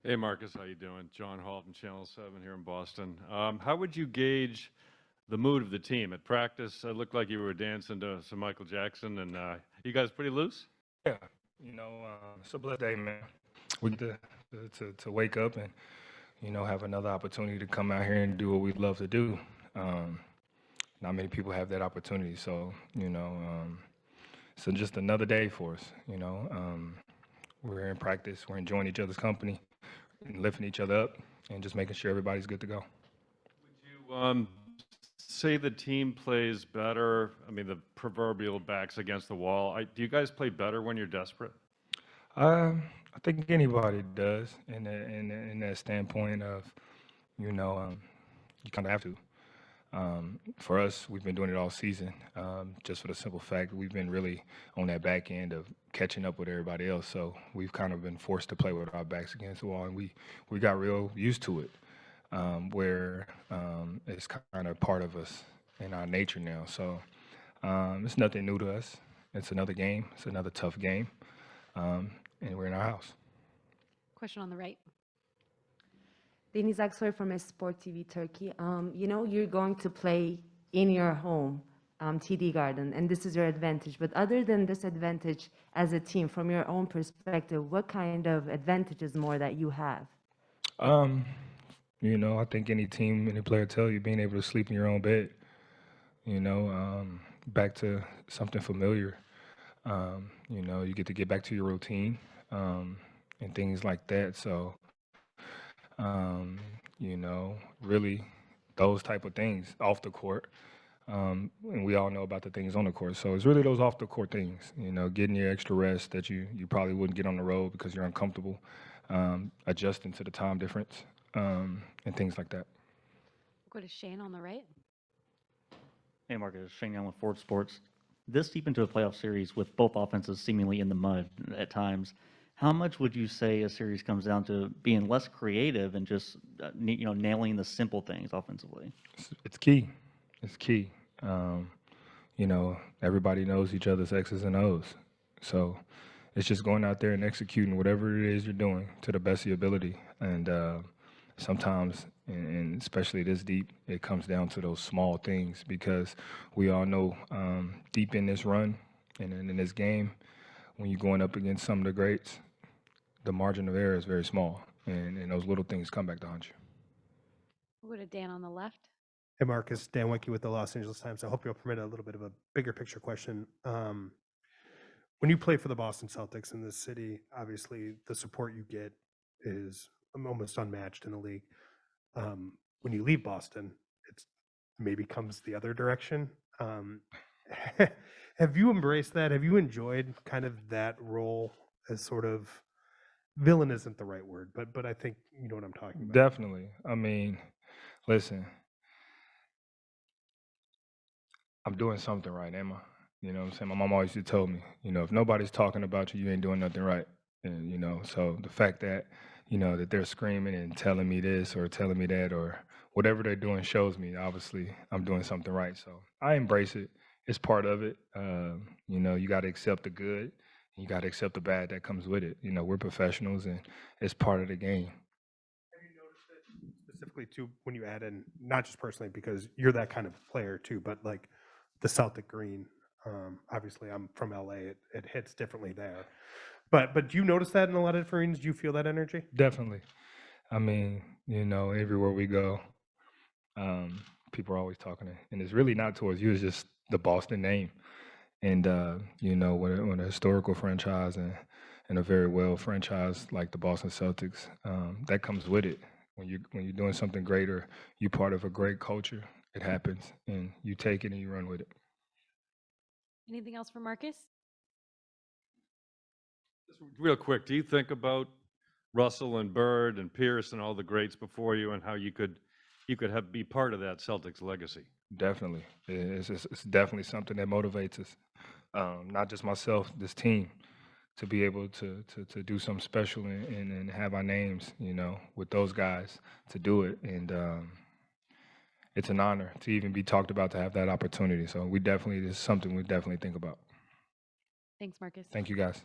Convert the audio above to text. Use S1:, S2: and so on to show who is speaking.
S1: Hey Marcus, how you doing? John Hall from Channel 7 here in Boston. How would you gauge the mood of the team at practice? It looked like you were dancing to some Michael Jackson, and you guys pretty loose?
S2: Yeah, it's a blessed day, man. We get to wake up and have another opportunity to come out here and do what we love to do. Um, Not many people have that opportunity, so so just another day for us. We're in practice, we're enjoying each other's company, and lifting each other up, and just making sure everybody's good to go.
S1: Would you say the team plays better? I mean, the proverbial backs against the wall. Do you guys play better when you're desperate?
S2: I think anybody does, in that standpoint of you kind of have to. For us, we've been doing it all season, just for the simple fact we've been really on that back end of catching up with everybody else. So we've kind of been forced to play with our backs against the wall, and we got real used to it, where it's kind of part of us in our nature now. So it's nothing new to us. It's another game. It's another tough game, and we're in our house.
S3: Question on the right.
S4: Deniz Aksoy from Sport TV Turkey. You're going to play in your home, TD Garden, and this is your advantage. But other than this advantage as a team, from your own perspective, what kind of advantages more that you have?
S2: I think any team, any player tell you being able to sleep in your own bed, back to something familiar. You get to get back to your routine, and things like that. So, really those type of things off the court. And we all know about the things on the court. So it's really those off the court things, getting your extra rest that you probably wouldn't get on the road because you're uncomfortable, adjusting to the time difference, and things like that.
S3: We'll go to Shane on the right.
S5: Hey, Marcus. Shane Young with Ford Sports. This deep into a playoff series with both offenses seemingly in the mud at times, how much would you say a series comes down to being less creative and just nailing the simple things offensively?
S2: It's key. It's key. Everybody knows each other's X's and O's. So it's just going out there and executing whatever it is you're doing to the best of your ability. And sometimes, and especially this deep, it comes down to those small things because we all know deep in this run and in this game, when you're going up against some of the greats, the margin of error is very small, and those little things come back to haunt you.
S3: We'll go to Dan on the left.
S6: Hey, Marcus. Dan Wicke with the Los Angeles Times. I hope you'll permit a little bit of a bigger picture question. When you play for the Boston Celtics in this city, obviously the support you get is almost unmatched in the league. When you leave Boston, it maybe comes the other direction. Have you embraced that? Have you enjoyed kind of that role as sort of villain isn't the right word, but I think you know what I'm talking about.
S2: Definitely. I mean, listen, I'm doing something right, am I? You know what I'm saying? My mom always used to tell me, if nobody's talking about you, you ain't doing nothing right. And, so the fact that, that they're screaming and telling me this or telling me that or whatever they're doing shows me, obviously, I'm doing something right. So I embrace it. It's part of it. You got to accept the good. You got to accept the bad that comes with it. We're professionals, and it's part of the game.
S6: Have you noticed it specifically too when you add in, not just personally because you're that kind of player too, but like the Celtic green? Obviously, I'm from LA. It hits differently there. But do you notice that in a lot of different arenas? Do you feel that energy?
S2: Definitely. I mean, everywhere we go, people are always talking, and it's really not towards you. It's just the Boston name. And when a historical franchise and a very well franchise like the Boston Celtics, that comes with it. When you're doing something great or you're part of a great culture, it happens, and you take it and you run with it.
S3: Anything else for Marcus?
S1: Just real quick, do you think about Russell and Bird and Pierce and all the greats before you and how you could be part of that Celtics legacy?
S2: Definitely. It's definitely something that motivates us. Not just myself, this team, to be able to do something special and have our names, with those guys to do it. And it's an honor to even be talked about, to have that opportunity. So this is something we definitely think about.
S3: Thanks, Marcus.
S2: Thank you, guys.